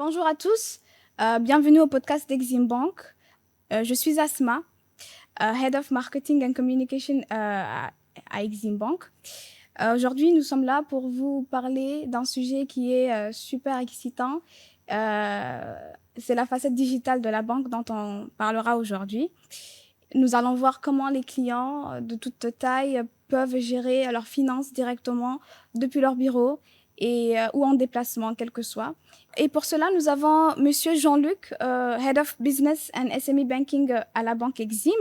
Bonjour à tous, bienvenue au podcast d'Exim Bank. Je suis Asma, Head of Marketing and Communication à Exim Bank. Aujourd'hui, nous sommes là pour vous parler d'un sujet qui est super excitant. C'est la facette digitale de la banque dont on parlera aujourd'hui. Nous allons voir comment les clients de toute taille peuvent gérer leurs finances directement depuis leur bureau ou en déplacement, quel que soit. Et pour cela, nous avons Monsieur Jean-Luc, Head of Business and SME Banking à la banque Exim,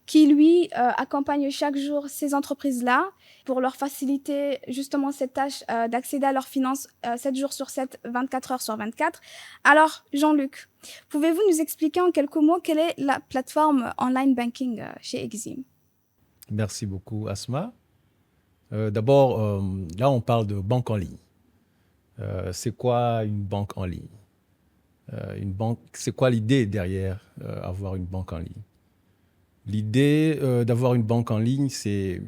qui lui accompagne chaque jour ces entreprises-là pour leur faciliter justement cette tâche d'accéder à leurs finances 7 jours sur 7, 24 heures sur 24. Alors, Jean-Luc, pouvez-vous nous expliquer en quelques mots quelle est la plateforme online banking chez Exim? Merci beaucoup, Asma. D'abord, là, on parle de banque en ligne. C'est quoi une banque en ligne? C'est quoi l'idée derrière avoir une banque en ligne? L'idée d'avoir une banque en ligne, c'est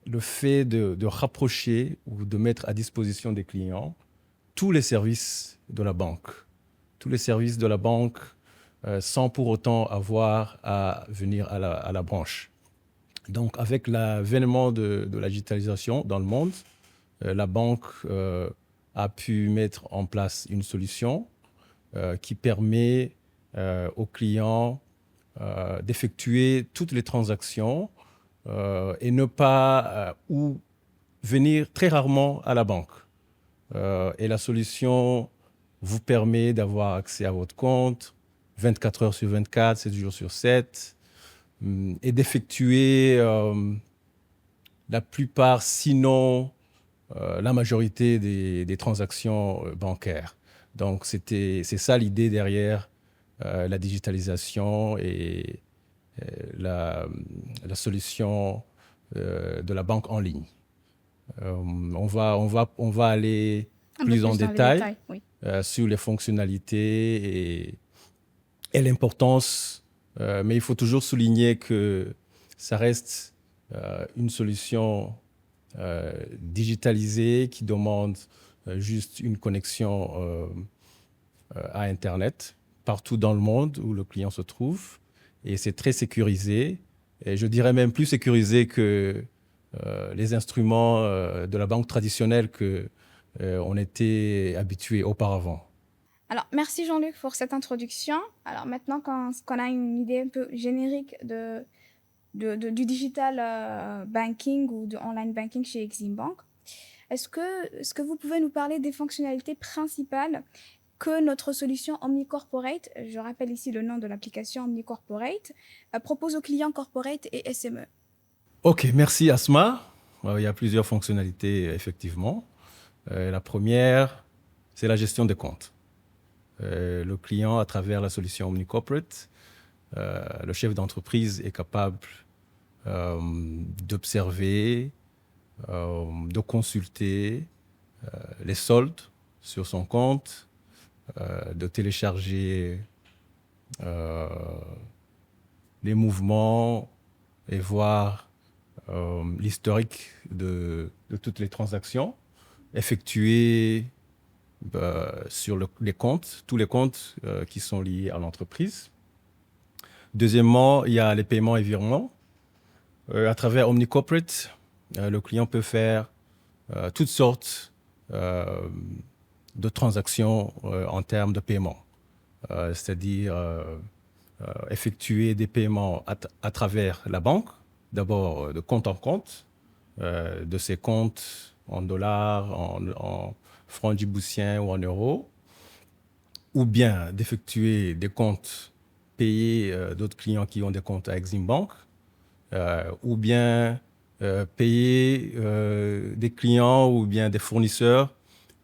le fait de rapprocher ou de mettre à disposition des clients tous les services de la banque. Tous les services de la banque sans pour autant avoir à venir à la branche. Donc, avec l'avènement de la digitalisation dans le monde, la banque a pu mettre en place une solution qui permet aux clients d'effectuer toutes les transactions et ne pas ou venir très rarement à la banque. Et la solution vous permet d'avoir accès à votre compte 24 heures sur 24, 7 jours sur 7, et d'effectuer la plupart, sinon la majorité des transactions bancaires. Donc, c'est ça l'idée derrière la digitalisation et la solution de la banque en ligne. On va aller plus en détail Oui. sur les fonctionnalités et l'importance, mais il faut toujours souligner que ça reste une solution digitalisée qui demande juste une connexion à Internet partout dans le monde où le client se trouve. Et c'est très sécurisé. Et je dirais même plus sécurisé que les instruments de la banque traditionnelle qu'on était habitué auparavant. Alors, merci Jean-Luc pour cette introduction. Alors maintenant qu'on a une idée un peu générique du digital banking ou de online banking chez Exim Bank, est-ce que vous pouvez nous parler des fonctionnalités principales que notre solution OmniCorporate, je rappelle ici le nom de l'application OmniCorporate, propose aux clients corporate et SME? OK, merci Asma. Il y a plusieurs fonctionnalités, effectivement. La première, c'est la gestion des comptes. Le client, à travers la solution OmniCorporate, le chef d'entreprise est capable d'observer, de consulter les soldes sur son compte, de télécharger les mouvements et voir l'historique de toutes les transactions effectuées sur les comptes, tous les comptes qui sont liés à l'entreprise. Deuxièmement, il y a les paiements et virements. À travers OmniCorporate, le client peut faire toutes sortes de transactions en termes de paiement, c'est-à-dire effectuer des paiements à travers la banque, d'abord de compte en compte, de ses comptes en dollars, en francs djiboutiens ou en euros, ou bien d'effectuer des comptes payés d'autres clients qui ont des comptes à Exim Bank, ou bien payer des clients ou bien des fournisseurs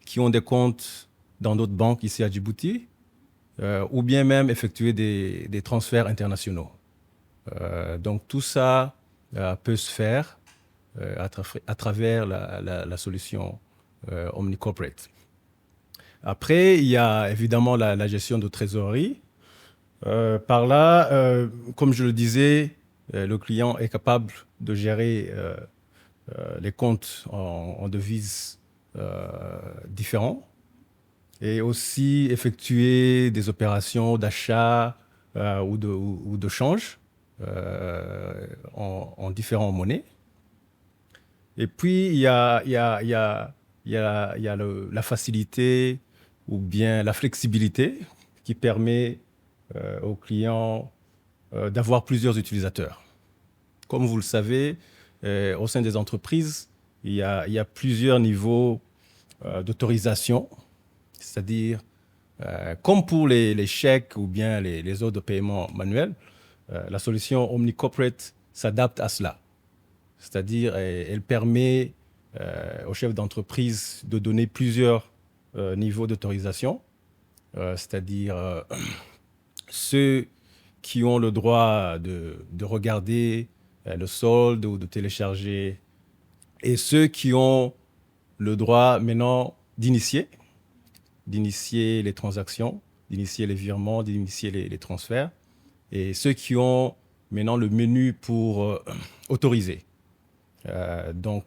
qui ont des comptes dans d'autres banques ici à Djibouti, ou bien même effectuer des transferts internationaux. Donc tout ça peut se faire à travers la solution OmniCorporate. Après, il y a évidemment la gestion de trésorerie. Par là, comme je le disais, le client est capable de gérer les comptes en devises différents et aussi effectuer des opérations d'achat ou de change en différentes monnaies. Et puis, il y a la facilité ou bien la flexibilité qui permet aux clients d'avoir plusieurs utilisateurs. Comme vous le savez, au sein des entreprises, il y a plusieurs niveaux d'autorisation, c'est-à-dire, comme pour les chèques ou bien les ordres de paiement manuels, la solution OmniCorporate s'adapte à cela. C'est-à-dire, elle permet aux chefs d'entreprise de donner plusieurs niveaux d'autorisation, c'est-à-dire ceux qui ont le droit de regarder le solde ou de télécharger, et ceux qui ont le droit maintenant d'initier les transactions, d'initier les virements, d'initier les transferts, et ceux qui ont maintenant le menu pour autoriser. Donc,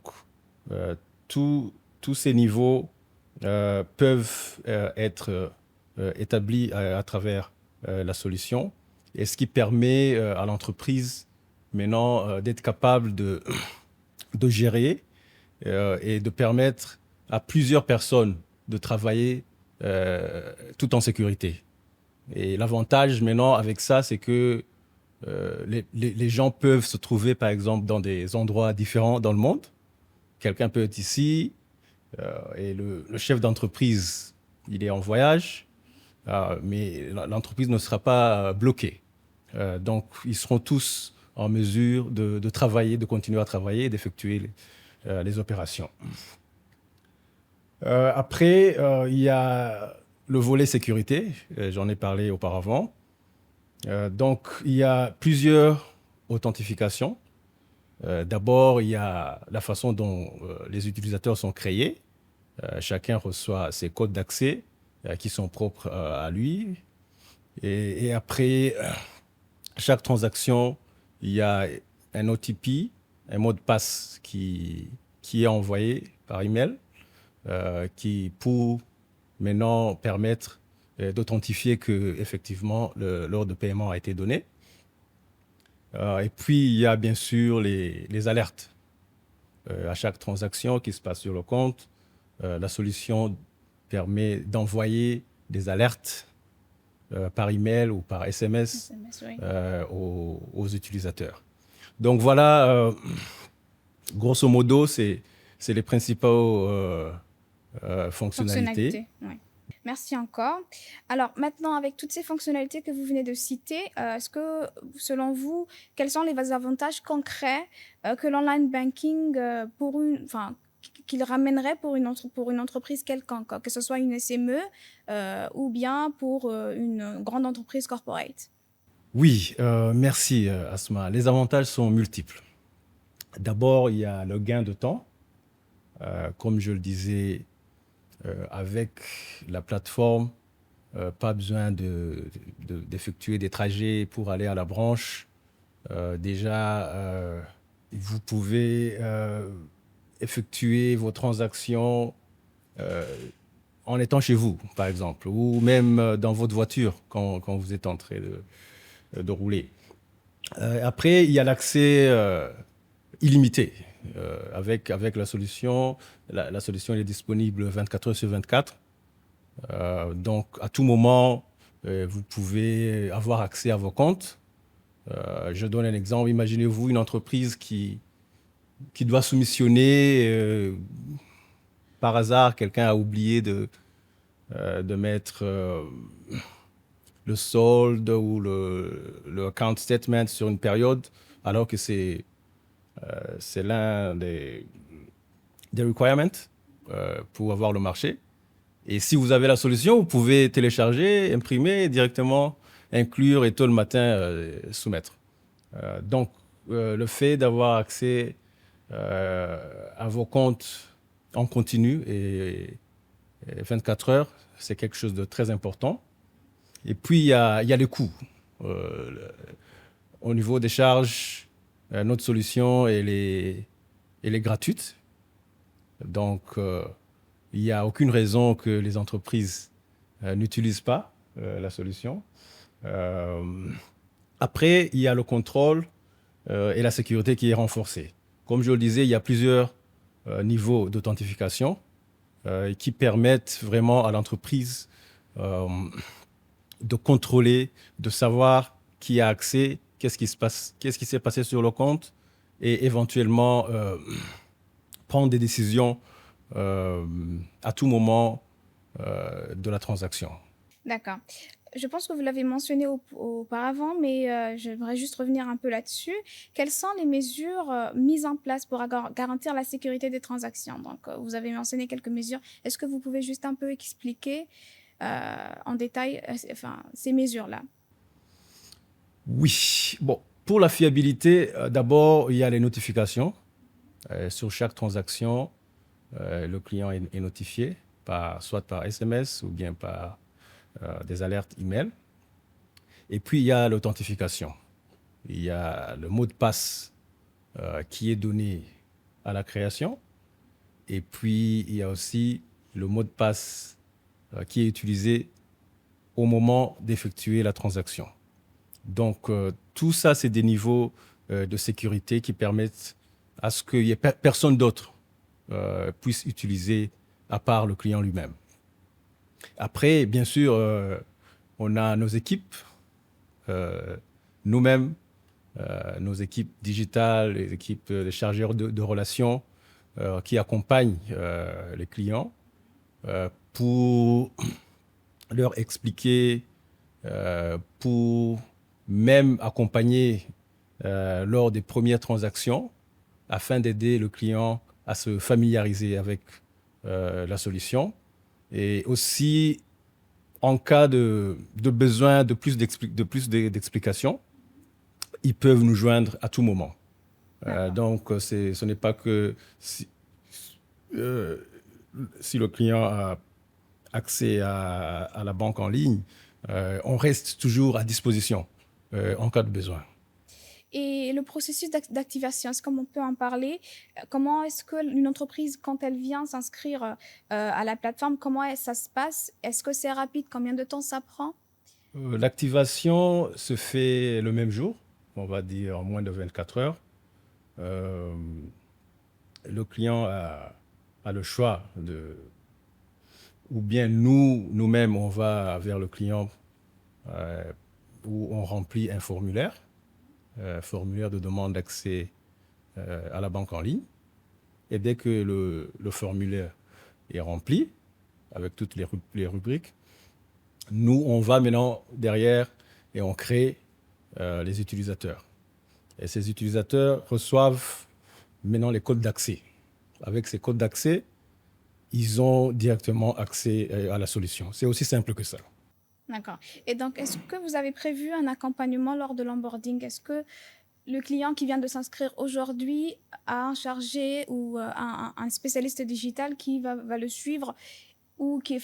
tous ces niveaux peuvent être établis à travers la solution, et ce qui permet à l'entreprise maintenant d'être capable de gérer et de permettre à plusieurs personnes de travailler tout en sécurité. Et l'avantage maintenant avec ça, c'est que les gens peuvent se trouver, par exemple, dans des endroits différents dans le monde. Quelqu'un peut être ici et le chef d'entreprise, il est en voyage, mais l'entreprise ne sera pas bloquée. Donc, ils seront tous en mesure de travailler, de continuer à travailler et d'effectuer les opérations. Après, il y a le volet sécurité, j'en ai parlé auparavant. Donc, il y a plusieurs authentifications. D'abord, il y a la façon dont les utilisateurs sont créés. Chacun reçoit ses codes d'accès qui sont propres à lui. Et après, chaque transaction, il y a un OTP, un mot de passe qui est envoyé par email, qui pour maintenant permettre d'authentifier que effectivement l'ordre de paiement a été donné. Et puis il y a bien sûr les alertes à chaque transaction qui se passe sur le compte. La solution permet d'envoyer des alertes par email ou par SMS, Oui. aux utilisateurs. Donc voilà, grosso modo, c'est les principaux fonctionnalités. Oui. Merci encore. Alors maintenant, avec toutes ces fonctionnalités que vous venez de citer, est-ce que, selon vous, quels sont les avantages concrets que l'online banking qu'il ramènerait pour une entreprise quelconque, que ce soit une SME ou bien pour une grande entreprise corporate? Oui, merci Asma. Les avantages sont multiples. D'abord, il y a le gain de temps. Comme je le disais, avec la plateforme, pas besoin d'effectuer des trajets pour aller à la branche. Déjà, vous pouvez effectuer vos transactions en étant chez vous, par exemple, ou même dans votre voiture quand vous êtes en train de rouler. Après, il y a l'accès illimité. Avec la solution, la solution est disponible 24 heures sur 24. Donc, à tout moment, vous pouvez avoir accès à vos comptes. Je donne un exemple. Imaginez-vous une entreprise qui doit soumissionner. Par hasard, quelqu'un a oublié de mettre le solde ou le account statement sur une période, alors que c'est l'un des requirements pour avoir le marché. Et si vous avez la solution, vous pouvez télécharger, imprimer, directement inclure et tôt le matin soumettre. Donc, le fait d'avoir accès à vos comptes en continu et 24 heures, c'est quelque chose de très important. Et puis, il y a les coûts. Au niveau des charges, notre solution, elle est gratuite. Donc, il n'y a aucune raison que les entreprises n'utilisent pas la solution. Après, il y a le contrôle et la sécurité qui est renforcée. Comme je le disais, il y a plusieurs niveaux d'authentification qui permettent vraiment à l'entreprise de contrôler, de savoir qui a accès, qu'est-ce qui se passe, qu'est-ce qui s'est passé sur le compte et éventuellement prendre des décisions à tout moment de la transaction. D'accord. Je pense que vous l'avez mentionné auparavant, mais j'aimerais juste revenir un peu là-dessus. Quelles sont les mesures mises en place pour garantir la sécurité des transactions? Donc, vous avez mentionné quelques mesures. Est-ce que vous pouvez juste un peu expliquer en détail ces mesures-là? Oui. Bon, pour la fiabilité, d'abord, il y a les notifications. Sur chaque transaction, le client est notifié, soit par SMS ou bien par des alertes email. Et puis, il y a l'authentification. Il y a le mot de passe qui est donné à la création. Et puis, il y a aussi le mot de passe qui est utilisé au moment d'effectuer la transaction. Donc, tout ça, c'est des niveaux de sécurité qui permettent à ce qu'il n'y ait personne d'autre puisse utiliser à part le client lui-même. Après, bien sûr, on a nos équipes, nous-mêmes, nos équipes digitales, les équipes de chargeurs de relations qui accompagnent les clients pour leur expliquer, pour même accompagner lors des premières transactions afin d'aider le client à se familiariser avec la solution. Et aussi, en cas de besoin de plus d'explications, ils peuvent nous joindre à tout moment. Donc, ce n'est pas que si le client a accès à la banque en ligne, on reste toujours à disposition en cas de besoin. Et le processus d'activation, est-ce qu'on peut en parler? Comment est-ce qu'une entreprise, quand elle vient s'inscrire à la plateforme, comment ça se passe? Est-ce que c'est rapide? Combien de temps ça prend? L'activation se fait le même jour, on va dire en moins de 24 heures. Le client a le choix ou bien nous-mêmes, on va vers le client où on remplit un formulaire de demande d'accès à la banque en ligne. Et dès que le formulaire est rempli, avec toutes les rubriques, nous, on va maintenant derrière et on crée les utilisateurs. Et ces utilisateurs reçoivent maintenant les codes d'accès. Avec ces codes d'accès, ils ont directement accès à la solution. C'est aussi simple que ça. D'accord. Et donc, est-ce que vous avez prévu un accompagnement lors de l'onboarding? Est-ce que le client qui vient de s'inscrire aujourd'hui a un chargé ou un spécialiste digital qui va le suivre ou qui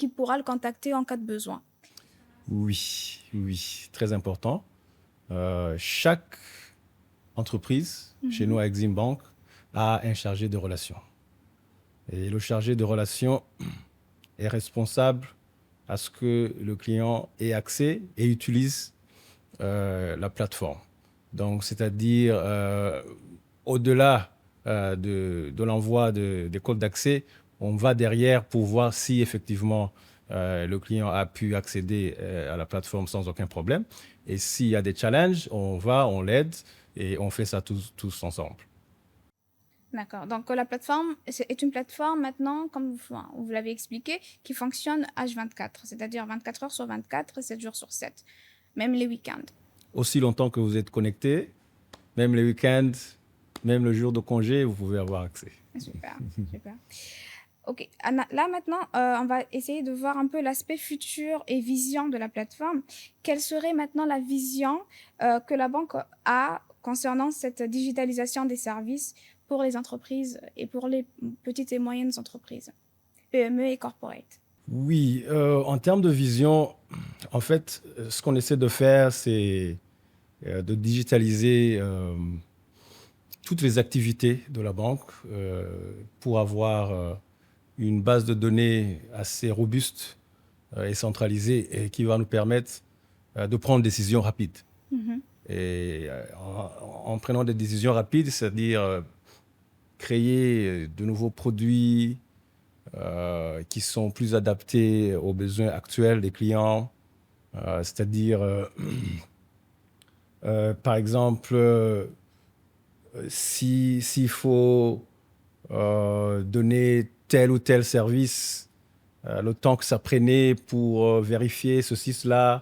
pourra le contacter en cas de besoin? Oui, très important. Chaque entreprise, chez nous à Exim Bank, a un chargé de relations. Et le chargé de relations est responsable à ce que le client ait accès et utilise la plateforme. Donc, c'est-à-dire, au-delà de l'envoi des codes d'accès, on va derrière pour voir si effectivement le client a pu accéder à la plateforme sans aucun problème. Et s'il y a des challenges, on l'aide et on fait ça tous ensemble. D'accord. Donc, la plateforme est une plateforme maintenant, comme vous l'avez expliqué, qui fonctionne H24, c'est-à-dire 24 heures sur 24, 7 jours sur 7, même les week-ends. Aussi longtemps que vous êtes connecté, même les week-ends, même le jour de congé, vous pouvez avoir accès. Super, super. OK. Là, maintenant, on va essayer de voir un peu l'aspect futur et vision de la plateforme. Quelle serait maintenant la vision que la banque a concernant cette digitalisation des services pour les entreprises et pour les petites et moyennes entreprises, PME et corporate? Oui, en termes de vision, en fait, ce qu'on essaie de faire, c'est de digitaliser toutes les activités de la banque pour avoir une base de données assez robuste et centralisé et qui va nous permettre de prendre des décisions rapides. Mhm. Et en prenant des décisions rapides, c'est-à-dire créer de nouveaux produits qui sont plus adaptés aux besoins actuels des clients, c'est-à-dire, par exemple, s'il faut donner tel ou tel service, le temps que ça prenait pour vérifier ceci, cela,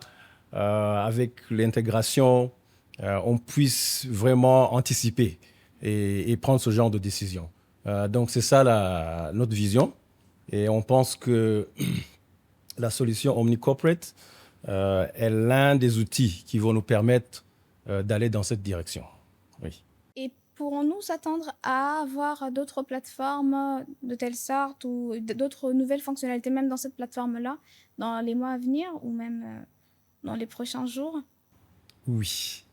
avec l'intégration, on puisse vraiment anticiper et prendre ce genre de décision. Donc c'est ça notre vision. Et on pense que la solution OmniCorporate est l'un des outils qui vont nous permettre d'aller dans cette direction. Oui. Et pourrons-nous s'attendre à avoir d'autres plateformes de telle sorte ou d'autres nouvelles fonctionnalités, même dans cette plateforme-là, dans les mois à venir ou même dans les prochains jours? Oui.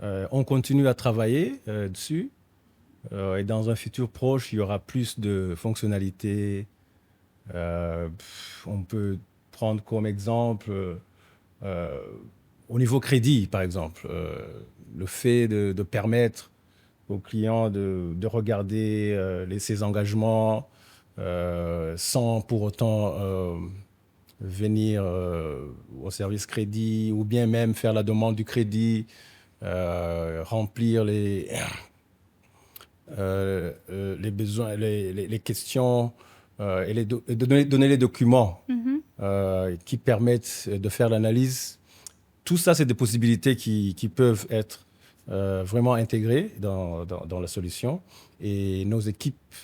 On continue à travailler dessus. Et dans un futur proche, il y aura plus de fonctionnalités. On peut prendre comme exemple, au niveau crédit, par exemple, le fait de permettre aux clients de regarder ses engagements sans pour autant venir au service crédit ou bien même faire la demande du crédit, remplir les besoins, les questions et donner les documents Mhm. qui permettent de faire l'analyse. Tout ça, c'est des possibilités qui peuvent être vraiment intégrées dans la solution. Et nos équipes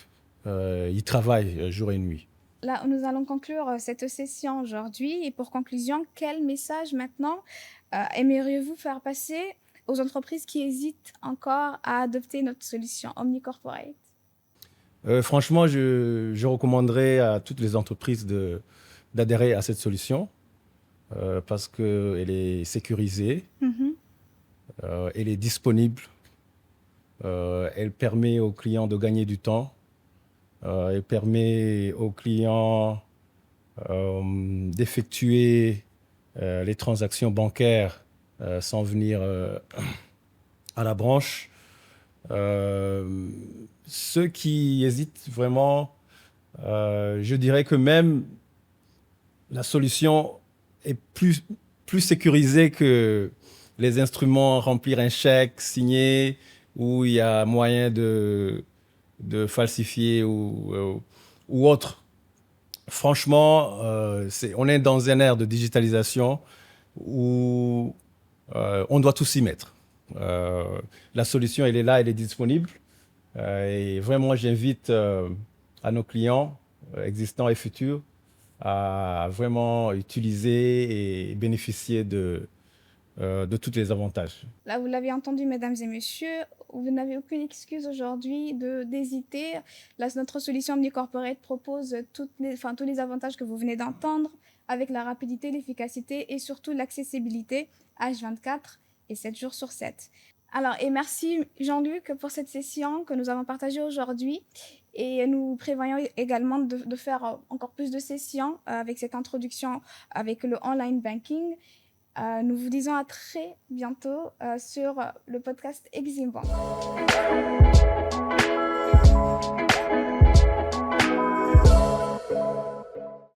y travaillent jour et nuit. Là, nous allons conclure cette session aujourd'hui. Et pour conclusion, quel message maintenant aimeriez-vous faire passer aux entreprises qui hésitent encore à adopter notre solution OmniCorporate? Franchement, je recommanderais à toutes les entreprises d'adhérer à cette solution parce qu'elle est sécurisée, Mhm. elle est disponible, elle permet aux clients de gagner du temps, elle permet aux clients d'effectuer les transactions bancaires sans venir à la branche. Ceux qui hésitent vraiment, je dirais que même la solution est plus sécurisée que les instruments, remplir un chèque, signer, où il y a moyen de falsifier ou autre. Franchement, on est dans un ère de digitalisation où on doit tous s'y mettre. La solution, elle est là, elle est disponible. Et vraiment, j'invite à nos clients existants et futurs à vraiment utiliser et bénéficier de tous les avantages. Là, vous l'avez entendu, mesdames et messieurs, vous n'avez aucune excuse aujourd'hui d'hésiter. Là, notre solution OmniCorporate propose tous les avantages que vous venez d'entendre, avec la rapidité, l'efficacité et surtout l'accessibilité H24 et 7 jours sur 7. Alors, et merci Jean-Luc pour cette session que nous avons partagée aujourd'hui. Et nous prévoyons également de faire encore plus de sessions avec cette introduction avec le online banking. Nous vous disons à très bientôt sur le podcast Exim Bank.